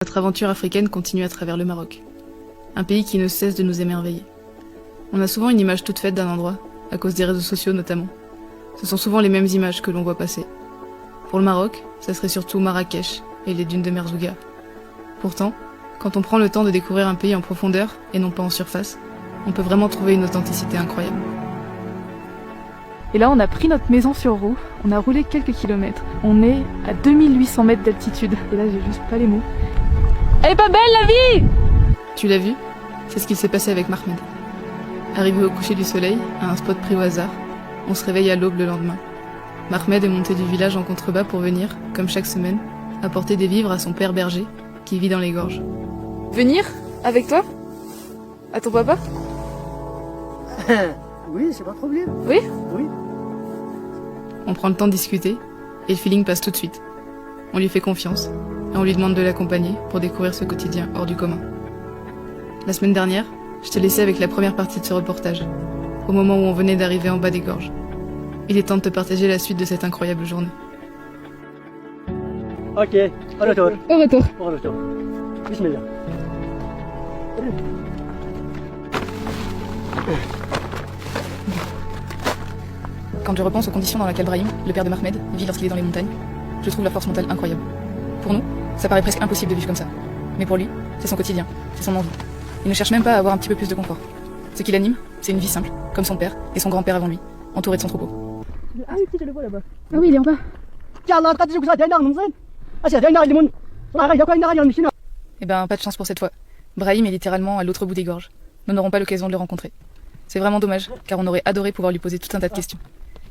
Notre aventure africaine continue à travers le Maroc, un pays qui ne cesse de nous émerveiller. On a souvent une image toute faite d'un endroit, à cause des réseaux sociaux notamment. Ce sont souvent les mêmes images que l'on voit passer. Pour le Maroc, ça serait surtout Marrakech et les dunes de Merzouga. Pourtant, quand on prend le temps de découvrir un pays en profondeur et non pas en surface, on peut vraiment trouver une authenticité incroyable. Et là, on a pris notre maison sur roue, on a roulé quelques kilomètres. On est à 2800 mètres d'altitude. Et là, j'ai juste pas les mots. Elle est pas belle la vie! Tu l'as vu? C'est ce qu'il s'est passé avec Mahmed. Arrivé au coucher du soleil, à un spot pris au hasard, on se réveille à l'aube le lendemain. Mahmed est monté du village en contrebas pour venir, comme chaque semaine, apporter des vivres à son père berger, qui vit dans les gorges. Venir? Avec toi? À ton papa? Oui, c'est pas de problème. Oui? Oui. On prend le temps de discuter, et le feeling passe tout de suite. On lui fait confiance, et on lui demande de l'accompagner pour découvrir ce quotidien hors du commun. La semaine dernière, je te laissais avec la première partie de ce reportage, au moment où on venait d'arriver en bas des gorges. Il est temps de te partager la suite de cette incroyable journée. Ok, au retour. Au retour. Au retour. Bismillah. Quand je repense aux conditions dans lesquelles Brahim, le père de Mahmed, vit lorsqu'il est dans les montagnes, je trouve la force mentale incroyable. Pour nous, ça paraît presque impossible de vivre comme ça. Mais pour lui, c'est son quotidien, c'est son envie. Il ne cherche même pas à avoir un petit peu plus de confort. Ce qui l'anime, c'est une vie simple, comme son père et son grand-père avant lui, entouré de son troupeau. Ah oui, je le vois là-bas. Ah oui, il est en bas. Eh ben, pas de chance pour cette fois. Brahim est littéralement à l'autre bout des gorges. Nous n'aurons pas l'occasion de le rencontrer. C'est vraiment dommage, car on aurait adoré pouvoir lui poser tout un tas de questions.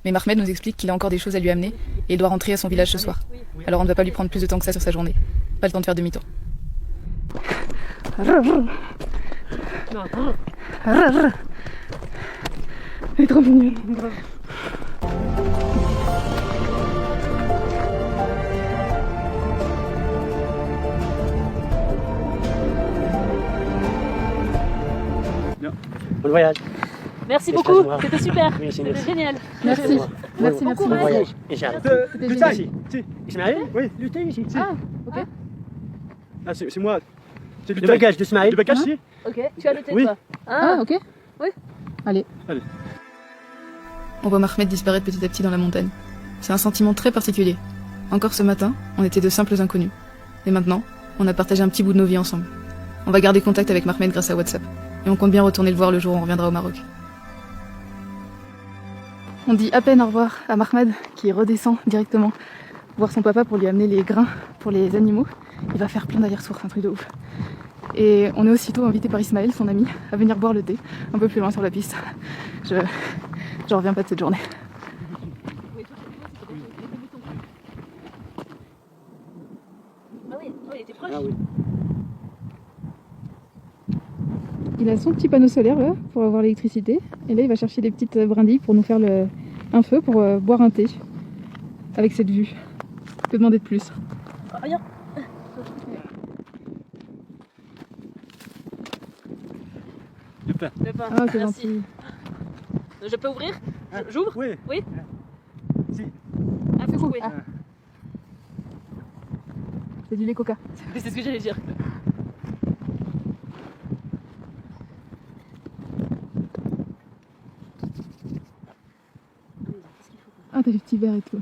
Mais Mahmed nous explique qu'il a encore des choses à lui amener et il doit rentrer à son village ce soir. Alors on ne va pas lui prendre plus de temps que ça sur sa journée. Pas le temps de faire demi-tour. Elle est trop mignonne. Bon voyage. Merci Merci beaucoup, à toi. c'était super, Merci, c'était merci. génial. Merci. Merci, Bon merci. voyage. Inch'Allah. C'était génial. Ismaël? Oui, le thé ici. Ah, ok. Ah, c'est moi. C'est Le bagage d'Ismaël. Le bagage, si? Ok, tu as le thé Oui. toi. Ah, ok. Oui. Allez. On voit Mahmed disparaître petit à petit dans la montagne. C'est un sentiment très particulier. Encore ce matin, on était de simples inconnus. Et maintenant, on a partagé un petit bout de nos vies ensemble. On va garder contact avec Mahmed grâce à WhatsApp. Et on compte bien retourner le voir le jour où on reviendra au Maroc. On dit à peine au revoir à Mahmed qui redescend directement voir son papa pour lui amener les grains pour les animaux. Il va faire plein d'allers-retours, c'est un truc de ouf. Et on est aussitôt invité par Ismaël, son ami, à venir boire le thé un peu plus loin sur la piste. J'en reviens pas de cette journée. Ah oui, il était proche. Ah oui. Il a son petit panneau solaire là pour avoir l'électricité. Et là il va chercher des petites brindilles pour nous faire un feu pour boire un thé avec cette vue. Je peux demander de plus. Ah, regarde. Le pain. Le pain. Ah c'est Merci. gentil. Je peux ouvrir? J'ouvre? Oui. Oui. Si. Ah, faut couper. Ah. C'est du lait coca. C'est ce que j'allais dire. Ah t'as du petit verre et tout.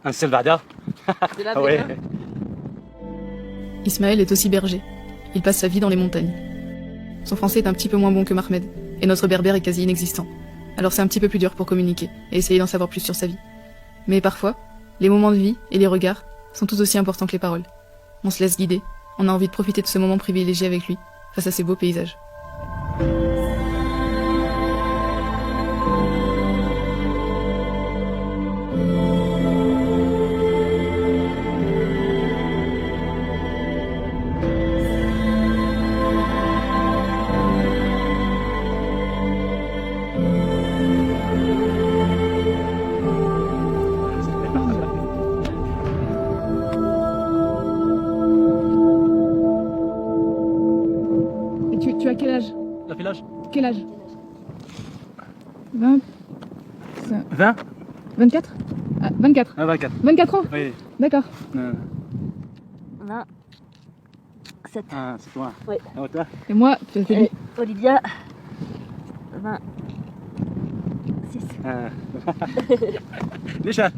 Un Salvador. De la Ah ouais. brique, Ismaël est aussi berger. Il passe sa vie dans les montagnes. Son français est un petit peu moins bon que Mahmed, et notre berbère est quasi inexistant. Alors c'est un petit peu plus dur pour communiquer et essayer d'en savoir plus sur sa vie. Mais parfois, les moments de vie et les regards sont tout aussi importants que les paroles. On se laisse guider, on a envie de profiter de ce moment privilégié avec lui, face à ces beaux paysages. Tu as quel âge? La village. Quel âge? 20. 20. 24 ah, 24. Ah, 24. 24 ans. Oui. D'accord. Non. 27. Ah, c'est toi. Oui. Ah, toi. Et moi, c'est lui. Et Olivia, 26. Ah. Nishan.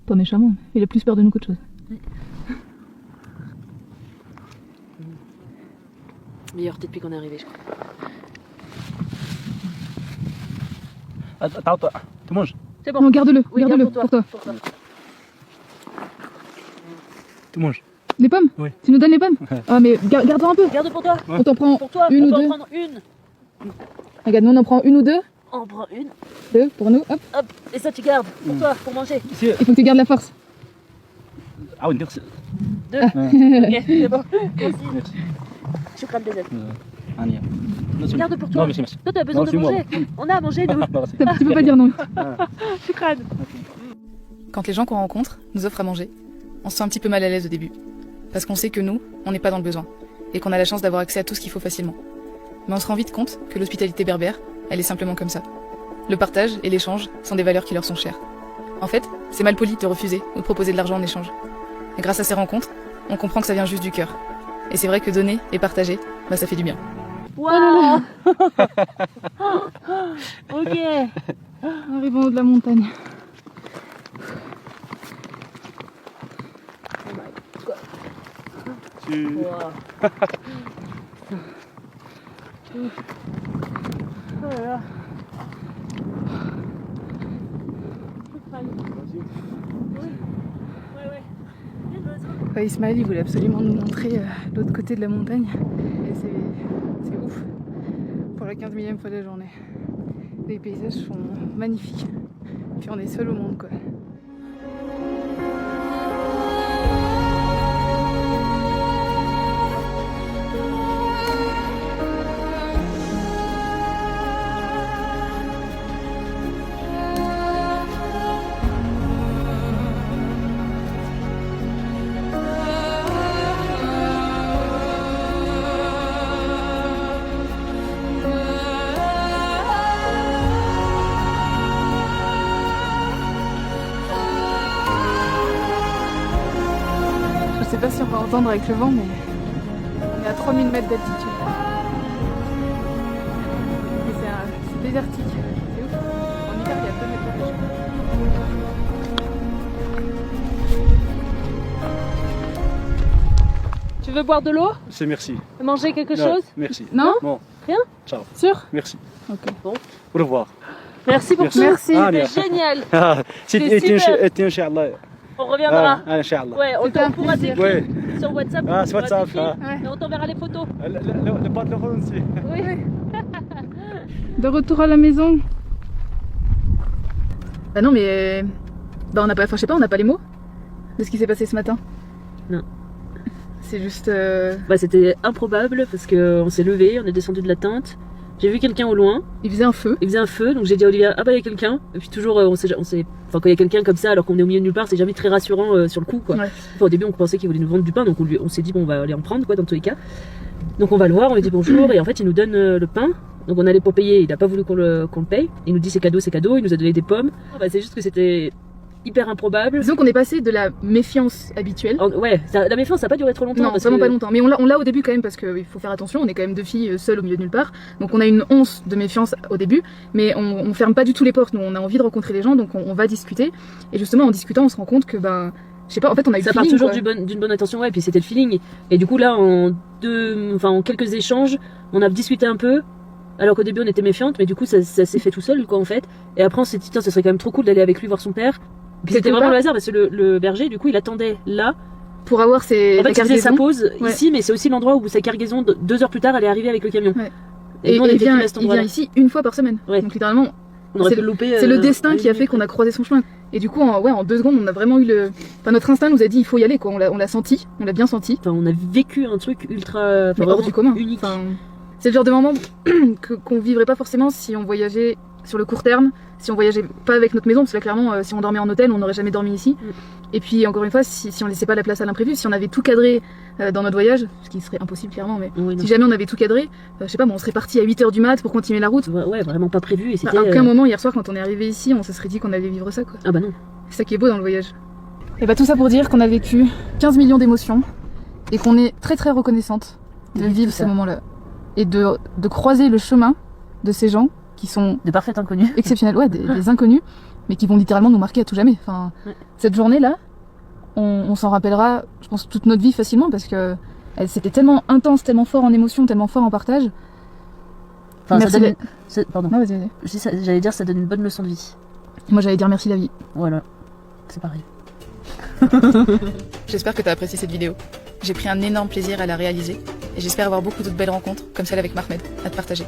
Pas méchamment, il a plus peur de nous qu'autre chose. Meilleure depuis qu'on est arrivé, je crois. Attends, toi. Tu manges. C'est bon. Non, garde-le, Oui, garde-le garde pour toi. Pour toi. Tu manges. Les pommes Oui. Tu nous donnes les pommes? Ah, mais garde-en un peu. Garde pour toi. Ouais. On t'en prend Pour toi, une on ou peut en deux. prendre une. Regarde, nous on en prend une ou deux. On en prend une. Deux pour nous, hop. Hop. Et ça, tu gardes pour toi, pour manger. Ici. Il faut que tu gardes la force. Ah oui, merci. 2. Ok, c'est bon. Merci. Merci. Shukran Bezet. Ania. Garde pour toi. Non, merci, merci. Toi, t'as besoin Non, de c'est moi. manger. On a à manger, nous. Merci. Tu peux pas dire non. Shukran. Quand les gens qu'on rencontre nous offrent à manger, on se sent un petit peu mal à l'aise au début. Parce qu'on sait que nous, on n'est pas dans le besoin. Et qu'on a la chance d'avoir accès à tout ce qu'il faut facilement. Mais on se rend vite compte que l'hospitalité berbère, elle est simplement comme ça. Le partage et l'échange sont des valeurs qui leur sont chères. En fait, c'est mal poli de refuser ou de proposer de l'argent en échange. Et grâce à ces rencontres, on comprend que ça vient juste du cœur. Et c'est vrai que donner et partager, bah ça fait du bien. Waouh. Ok. Arrivons en haut de la montagne. Wow. Oh là là. Ouais, Ismaël, il voulait absolument nous montrer l'autre côté de la montagne. Et c'est ouf. Pour la 15 millième fois de la journée. Les paysages sont magnifiques. Puis on est seul au monde, quoi. Je sais pas si on va entendre avec le vent, mais on est à 3000 mètres d'altitude. Et c'est désertique, c'est ouf. En hiver, il y a 2 mètres de neige. Tu veux boire de l'eau? C'est merci. Manger quelque Non, chose? Merci. Non? Bon. Rien? Ciao. Sûr? Merci. Ok. Au revoir. Merci pour Merci. tout. Merci. Allez. C'était génial. C'est super. Inch'Allah. On reviendra. Ah, Inch'Allah. Ouais, C'était un pourra plaisir. t'écrire Ouais. sur WhatsApp. Ah, sur On pourra WhatsApp, t'écrire. Ouais. Et on t'enverra les photos. Le pantalon aussi. Oui. De retour à la maison. Bah non, mais bah on n'a pas, enfin je sais pas, on n'a pas les mots de ce qui s'est passé ce matin. Non. C'est juste. Bah, c'était improbable parce qu'on s'est levé, on est descendu de la tente. J'ai vu quelqu'un au loin, Il faisait un feu. il faisait un feu, donc j'ai dit à Olivia, ah bah il y a quelqu'un. Et puis toujours, enfin quand il y a quelqu'un comme ça alors qu'on est au milieu de nulle part, c'est jamais très rassurant sur le coup quoi. Ouais. Enfin, au début on pensait qu'il voulait nous vendre du pain, donc on s'est dit bon on va aller en prendre quoi dans tous les cas. Donc on va le voir, on lui dit bonjour et en fait il nous donne le pain. Donc on allait pour payer, il a pas voulu qu'on le paye. Il nous dit c'est cadeau, il nous a donné des pommes. Bah, c'est juste que c'était hyper improbable. Disons qu'on est passé de la méfiance habituelle. Ouais, la méfiance ça a pas duré trop longtemps. Non, parce vraiment que- pas longtemps. Mais on l'a au début quand même parce qu'il faut faire attention. On est quand même deux filles seules au milieu de nulle part. Donc on a une once de méfiance au début, mais on ferme pas du tout les portes. Nous on a envie de rencontrer les gens, donc on va discuter. Et justement en discutant, on se rend compte que ben, je sais pas. En fait, on a eu Ça le part feeling, toujours quoi. d'une bonne intention, ouais, et puis c'était le feeling. Et du coup, là, en quelques échanges, on a discuté un peu, alors qu'au début on était méfiante, mais du coup, ça s'est fait tout seul, quoi, en fait. Et après, on s'est dit, tiens, ça serait quand même trop cool d'aller avec lui voir son père. Puis C'était c'était vraiment pas- le hasard, parce que le berger, du coup, il attendait là. Pour avoir ses En fait, la il faisait sa cargaison. pause Ouais. ici, mais c'est aussi l'endroit où sa cargaison, 2 heures plus tard, elle est arrivée avec le camion. Ouais. Et, nous, on il était vient, pile à cet il vient endroit-là. ici une fois par semaine. Ouais. Donc littéralement, On aurait c'est pu le louper. c'est le destin qui a une fait qu'on a croisé son chemin. Et du coup, en 2 secondes, on a vraiment eu le. Enfin, notre instinct nous a dit il faut y aller, quoi. On l'a senti, on l'a bien senti. Enfin, on a vécu un truc ultra. Mais hors du commun. Unique. Enfin, c'est le genre de moment qu'on vivrait pas forcément si on voyageait sur le court terme, si on voyageait pas avec notre maison, parce que là clairement si on dormait en hôtel on n'aurait jamais dormi ici. Et puis encore une fois si on laissait pas la place à l'imprévu, si on avait tout cadré dans notre voyage, ce qui serait impossible clairement, mais Oui, non. si jamais on avait tout cadré, je sais pas, on serait parti à 8h du mat pour continuer la route. Ouais, vraiment pas prévu. Et c'était. À aucun moment hier soir quand on est arrivé ici on se serait dit qu'on allait vivre ça quoi. Ah bah non. C'est ça qui est beau dans le voyage. Et bah tout ça pour dire qu'on a vécu 15 millions d'émotions et qu'on est très très reconnaissante de vivre ces moments-là. Et de croiser le chemin de ces gens qui sont De parfaits inconnus. exceptionnels, ouais, des inconnus, mais qui vont littéralement nous marquer à tout jamais. Enfin, cette journée-là, on s'en rappellera, je pense, toute notre vie facilement parce que c'était tellement intense, tellement fort en émotion, tellement fort en partage. Enfin, Merci ça donne... Pardon. Non, vas-y. J'allais dire ça donne une bonne leçon de vie. Moi j'allais dire merci la vie. Voilà. C'est pareil. J'espère que tu as apprécié cette vidéo. J'ai pris un énorme plaisir à la réaliser et j'espère avoir beaucoup d'autres belles rencontres comme celle avec Mahmed à te partager.